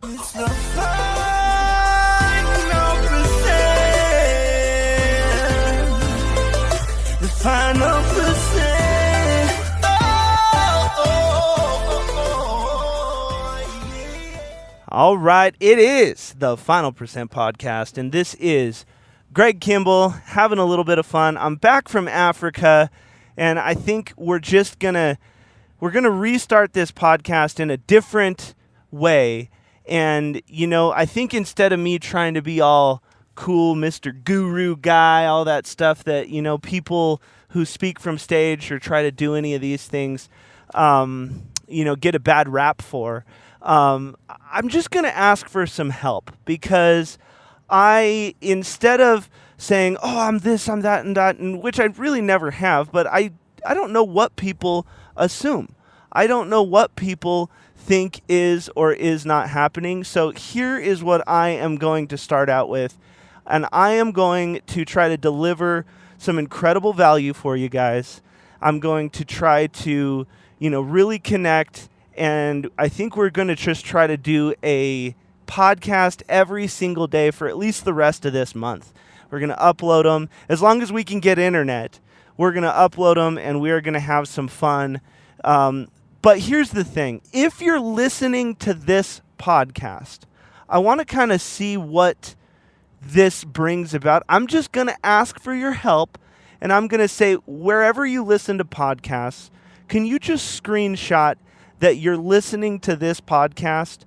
It's the final percent. The final percent. Yeah. All right, it is the Final Percent podcast, and this is Greg Kimball having a little bit of fun. I'm back from Africa, and I think we're gonna restart this podcast in a different way. And I think instead of me trying to be all cool, Mr. Guru guy, all that stuff that people who speak from stage or try to do any of these things, get a bad rap for. I'm just going to ask for some help because instead of saying, oh, I'm this, I'm that, and that, and which I really never have, but I don't know what people assume. I don't know what people think is or is not happening. So here is what I am going to start out with, and I am going to try to deliver some incredible value for you guys. I'm going to try to, really connect. And I think we're going to just try to do a podcast every single day for at least the rest of this month. We're going to upload them. As long as we can get internet, we're going to upload them, and we are going to have some fun. But here's the thing. If you're listening to this podcast, I want to kind of see what this brings about. I'm just going to ask for your help, and I'm going to say, wherever you listen to podcasts, can you just screenshot that you're listening to this podcast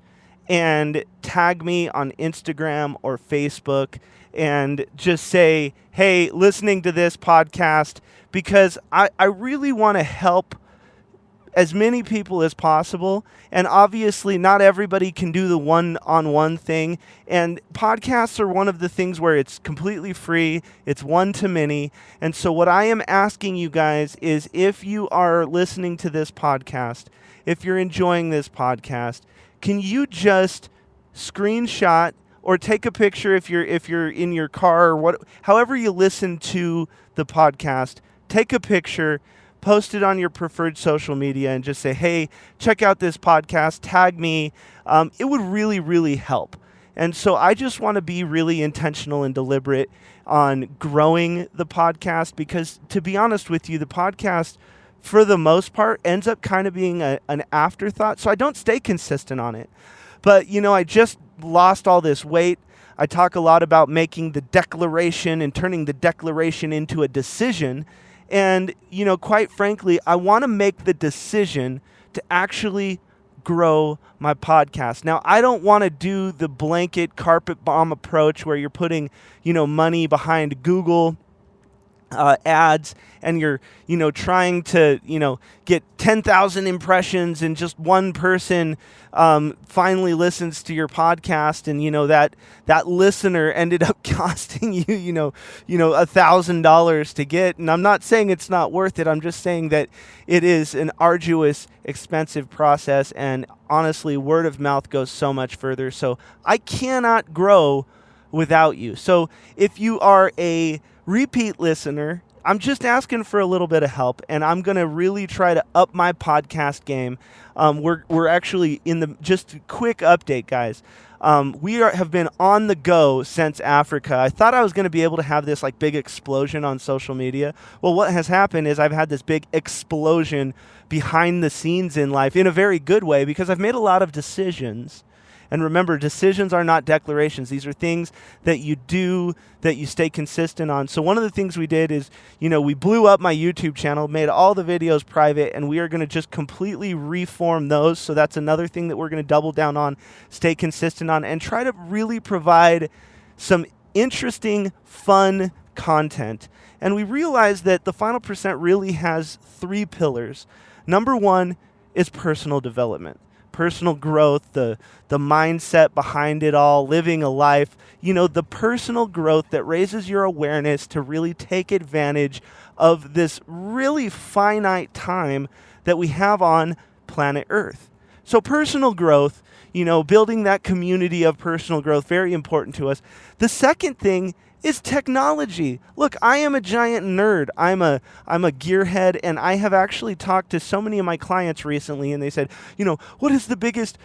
and tag me on Instagram or Facebook and just say, hey, listening to this podcast, because I really want to help as many people as possible. And obviously not everybody can do the one-on-one thing. And podcasts are one of the things where it's completely free. It's one-to-many. And so what I am asking you guys is, if you are listening to this podcast, if you're enjoying this podcast, can you just screenshot or take a picture if you're in your car or however you listen to the podcast, take a picture, post it on your preferred social media, and just say, hey, check out this podcast, tag me. It would really, really help. And so I just want to be really intentional and deliberate on growing the podcast, because to be honest with you, the podcast, for the most part, ends up kind of being an afterthought. So I don't stay consistent on it. But, I just lost all this weight. I talk a lot about making the declaration and turning the declaration into a decision. And, quite frankly, I want to make the decision to actually grow my podcast. Now, I don't want to do the blanket carpet bomb approach where you're putting, money behind Google ads, and you're, trying to, get 10,000 impressions, and just one person finally listens to your podcast, and, that listener ended up costing you, $1,000 to get. And I'm not saying it's not worth it. I'm just saying that it is an arduous, expensive process, and honestly, word of mouth goes so much further. So I cannot grow without you. So if you are a repeat listener, I'm just asking for a little bit of help, and I'm going to really try to up my podcast game. We're actually just a quick update, guys. Have been on the go since Africa. I thought I was going to be able to have this big explosion on social media. Well, what has happened is I've had this big explosion behind the scenes in life, in a very good way, because I've made a lot of decisions. And remember, decisions are not declarations. These are things that you do, that you stay consistent on. So one of the things we did is, we blew up my YouTube channel, made all the videos private, and we are going to just completely reform those. So that's another thing that we're going to double down on, stay consistent on, and try to really provide some interesting, fun content. And we realized that the Final Percent really has 3 pillars. Number 1 is personal development. Personal growth, the mindset behind it all, living a life, the personal growth that raises your awareness to really take advantage of this really finite time that we have on planet Earth. So personal growth, building that community of personal growth, very important to us. The second thing is technology. Look, I am a giant nerd. I'm a gearhead, and I have actually talked to so many of my clients recently, and they said, what is the biggest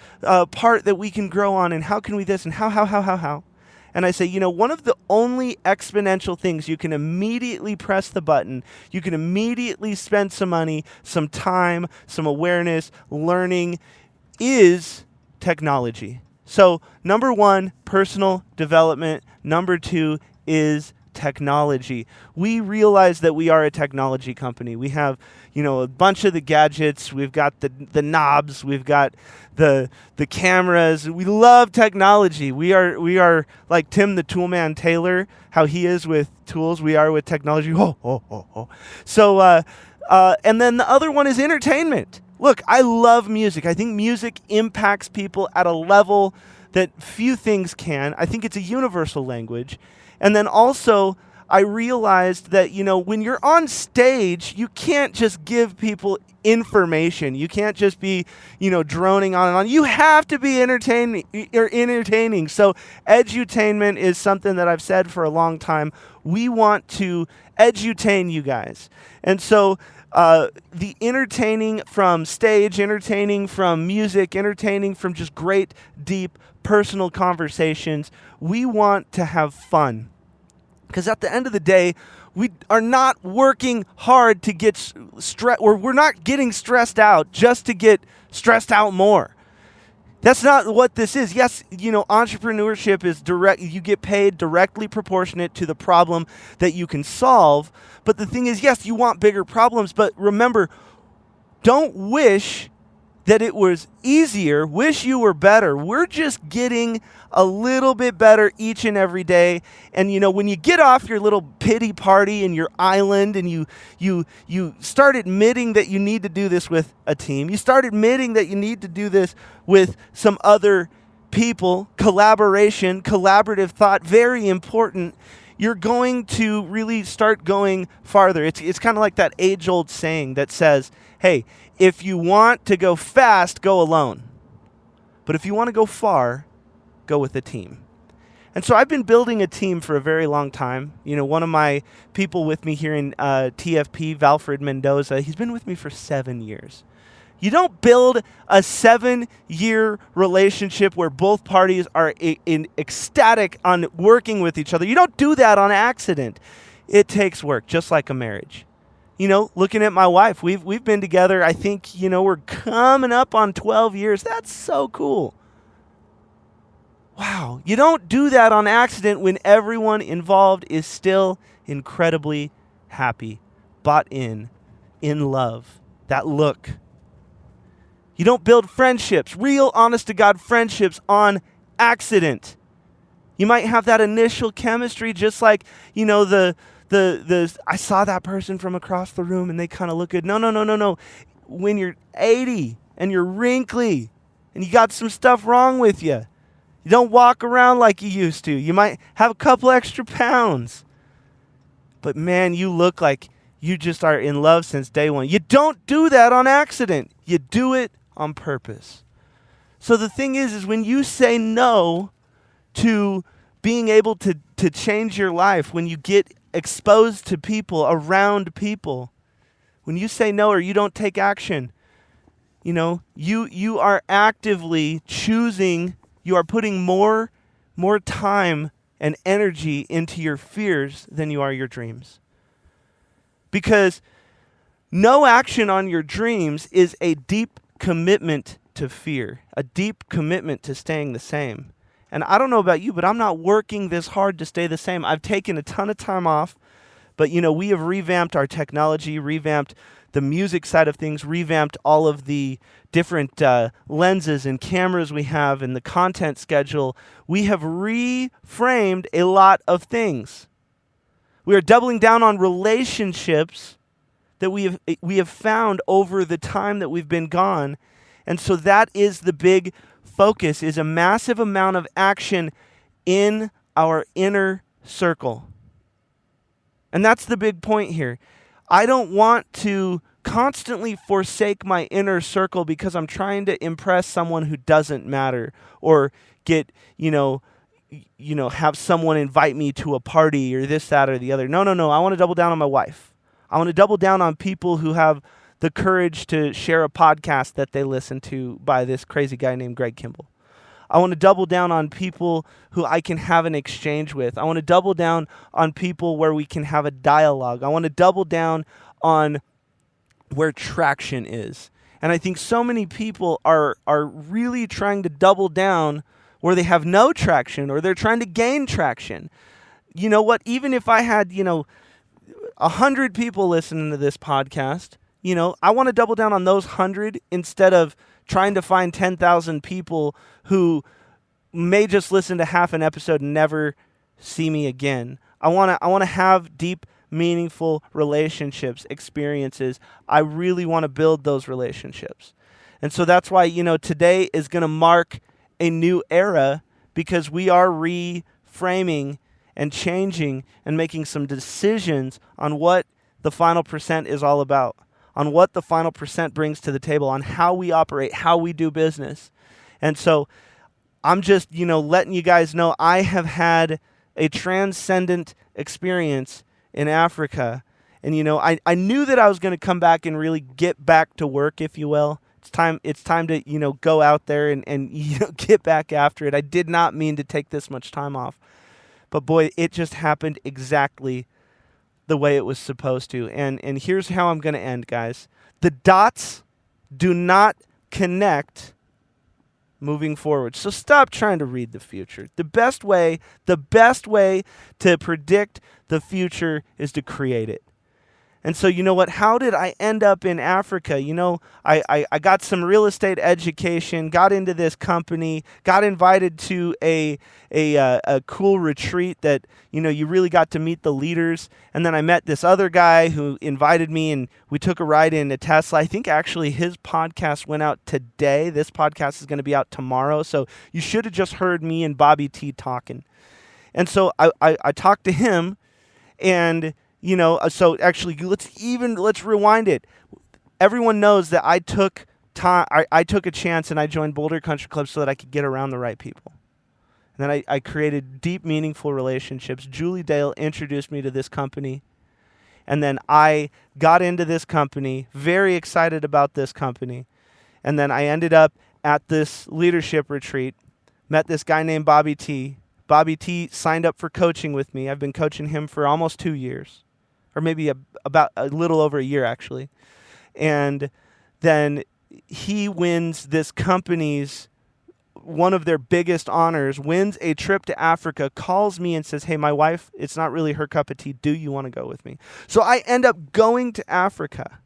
part that we can grow on, and how can we this, and how? And I say, one of the only exponential things you can immediately press the button, you can immediately spend some money, some time, some awareness, learning, is technology. So number one, personal development. Number two is technology. We realize that we are a technology company. We have, a bunch of the gadgets. We've got the knobs. We've got the cameras. We love technology. We are like Tim the Toolman Taylor, how he is with tools. We are with technology. So, and then the other one is entertainment. Look, I love music. I think music impacts people at a level that few things can. I think it's a universal language. And then also, I realized that, when you're on stage, you can't just give people information. You can't just be, droning on and on. You have to be entertaining. So edutainment is something that I've said for a long time. We want to edutain you guys. And so the entertaining from stage, entertaining from music, entertaining from just great, deep, personal conversations, we want to have fun. Because at the end of the day, we are not working hard to get stressed, or we're not getting stressed out just to get stressed out more. That's not what this is. Yes, entrepreneurship is direct. You get paid directly proportionate to the problem that you can solve. But the thing is, yes, you want bigger problems. But remember, don't wish that it was easier. Wish you were better. We're just getting a little bit better each and every day. And when you get off your little pity party in your island, and you start admitting that you need to do this with a team, you start admitting that you need to do this with some other people, collaborative thought, very important. You're going to really start going farther. It's kind of like that age-old saying that says, hey, if you want to go fast, go alone. But if you want to go far, go with a team. And so I've been building a team for a very long time. One of my people with me here in TFP, Valfred Mendoza, he's been with me for 7 years. You don't build a 7-year relationship where both parties are ecstatic on working with each other. You don't do that on accident. It takes work, just like a marriage. Looking at my wife, we've been together, I think, we're coming up on 12 years. That's so cool. Wow. You don't do that on accident when everyone involved is still incredibly happy, bought in love. That look. You don't build friendships, real honest-to-God friendships, on accident. You might have that initial chemistry, just like, I saw that person from across the room and they kind of look good. No. When you're 80 and you're wrinkly and you got some stuff wrong with you, you don't walk around like you used to. You might have a couple extra pounds. But man, you look like you just are in love since day one. You don't do that on accident. You do it on purpose. So the thing is when you say no to being able to change your life, when you get exposed to people, around people, when you say no or you don't take action, you are actively choosing, you are putting more time and energy into your fears than you are your dreams. Because no action on your dreams is a deep commitment to fear, a deep commitment to staying the same. And I don't know about you, but I'm not working this hard to stay the same. I've taken a ton of time off, but we have revamped our technology, revamped the music side of things, revamped all of the different lenses and cameras we have and the content schedule. We have reframed a lot of things. We are doubling down on relationships that we have found over the time that we've been gone. And so that is the big focus, is a massive amount of action in our inner circle. And that's the big point here. I don't want to constantly forsake my inner circle because I'm trying to impress someone who doesn't matter, or get, have someone invite me to a party or this, that, or the other. No. I want to double down on my wife. I want to double down on people who have the courage to share a podcast that they listen to by this crazy guy named Greg Kimball. I want to double down on people who I can have an exchange with. I want to double down on people where we can have a dialogue. I want to double down on where traction is. And I think so many people are really trying to double down where they have no traction, or they're trying to gain traction. You know what? Even if I had, 100 people listening to this podcast, I want to double down on those 100 instead of trying to find 10,000 people who may just listen to half an episode and never see me again. I want to have deep, meaningful relationships, experiences. I really want to build those relationships. And so that's why, today is going to mark a new era, because we are reframing and changing and making some decisions on what the final percent is all about, on what the final percent brings to the table, on how we operate, how we do business. And so I'm just, letting you guys know I have had a transcendent experience in Africa. And, I knew that I was going to come back and really get back to work, if you will. It's time to, go out there and get back after it. I did not mean to take this much time off. But boy, it just happened exactly the way it was supposed to. And here's how I'm going to end, guys. The dots do not connect moving forward. So stop trying to read the future. The best way to predict the future is to create it. And so, you know what? How did I end up in Africa? I got some real estate education, got into this company, got invited to a cool retreat that, you really got to meet the leaders. And then I met this other guy who invited me, and we took a ride in a Tesla. I think actually his podcast went out today. This podcast is going to be out tomorrow. So you should have just heard me and Bobby T talking. And so I talked to him, and so actually, let's rewind it. Everyone knows that I took a chance and I joined Boulder Country Club so that I could get around the right people. And then I created deep, meaningful relationships. Julie Dale introduced me to this company. And then I got into this company, very excited about this company. And then I ended up at this leadership retreat, met this guy named Bobby T. Bobby T signed up for coaching with me. I've been coaching him for almost 2 years. Or maybe about a little over a year, actually. And then he wins this company's, one of their biggest honors, wins a trip to Africa, calls me and says, hey, my wife, it's not really her cup of tea. Do you want to go with me? So I end up going to Africa.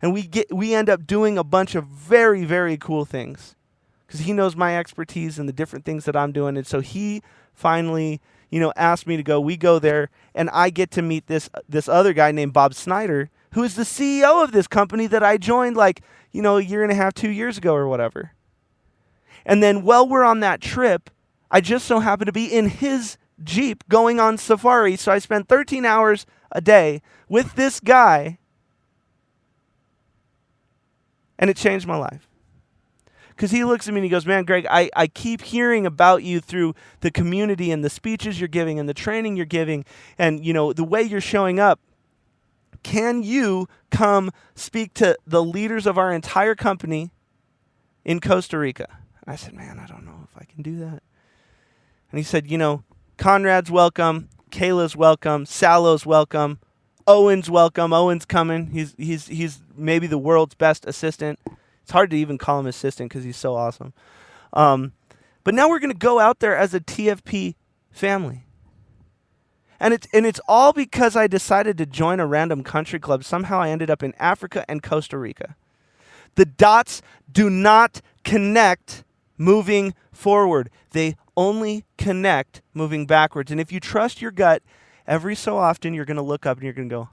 And we end up doing a bunch of very, very cool things, because he knows my expertise and the different things that I'm doing. And so he finally asked me to go. We go there, and I get to meet this other guy named Bob Snyder, who is the CEO of this company that I joined a year and a half, 2 years ago or whatever. And then while we're on that trip, I just so happen to be in his Jeep going on safari. So I spent 13 hours a day with this guy, and it changed my life. Because he looks at me and he goes, man, Greg, I keep hearing about you through the community and the speeches you're giving and the training you're giving and, the way you're showing up. Can you come speak to the leaders of our entire company in Costa Rica? And I said, man, I don't know if I can do that. And he said, Conrad's welcome, Kayla's welcome, Salo's welcome, Owen's welcome. Owen's coming. He's maybe the world's best assistant. It's hard to even call him assistant because he's so awesome. But now we're going to go out there as a TFP family. And it's all because I decided to join a random country club. Somehow I ended up in Africa and Costa Rica. The dots do not connect moving forward. They only connect moving backwards. And if you trust your gut, every so often you're going to look up and you're going to go,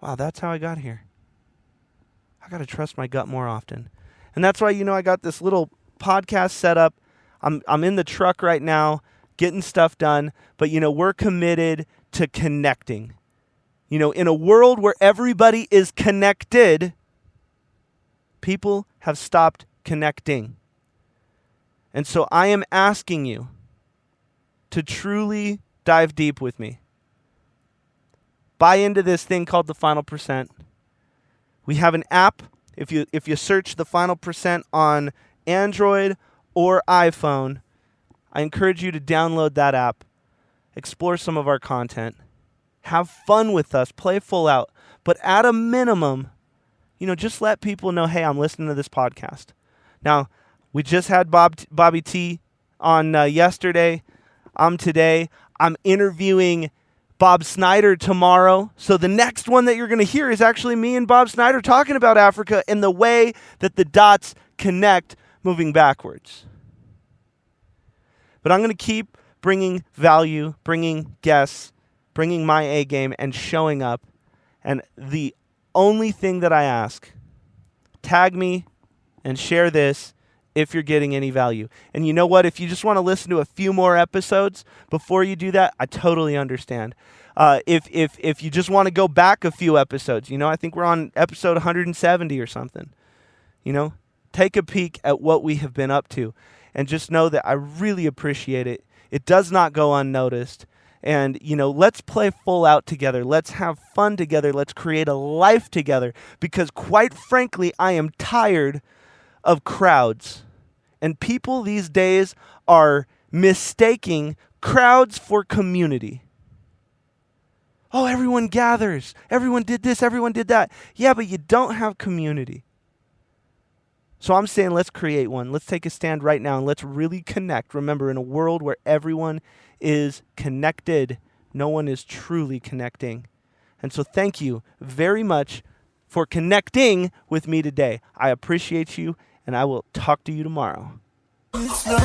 wow, that's how I got here. I got to trust my gut more often. And that's why, I got this little podcast set up. I'm in the truck right now getting stuff done. But, we're committed to connecting. In a world where everybody is connected, people have stopped connecting. And so I am asking you, to truly dive deep with me. Buy into this thing called the Final Percent. We have an app. If you search the Final Percent on Android or iPhone, I encourage you to download that app. Explore some of our content. Have fun with us. Play full out. But at a minimum, just let people know, hey, I'm listening to this podcast. Now, we just had Bobby T on yesterday. Today. I'm interviewing Bob Snyder tomorrow. So the next one that you're going to hear is actually me and Bob Snyder talking about Africa and the way that the dots connect moving backwards. But I'm going to keep bringing value, bringing guests, bringing my A game, and showing up. And the only thing that I ask, tag me and share this if you're getting any value. And you know what? If you just want to listen to a few more episodes before you do that, I totally understand. If you just want to go back a few episodes, I think we're on episode 170 or something. Take a peek at what we have been up to. And just know that I really appreciate it. It does not go unnoticed. And, let's play full out together. Let's have fun together. Let's create a life together. Because quite frankly, I am tired of crowds. And people these days are mistaking crowds for community. Oh, everyone gathers. Everyone did this. Everyone did that. Yeah, but you don't have community. So I'm saying let's create one. Let's take a stand right now and let's really connect. Remember, in a world where everyone is connected, no one is truly connecting. And so thank you very much for connecting with me today. I appreciate you, and I will talk to you tomorrow. It's the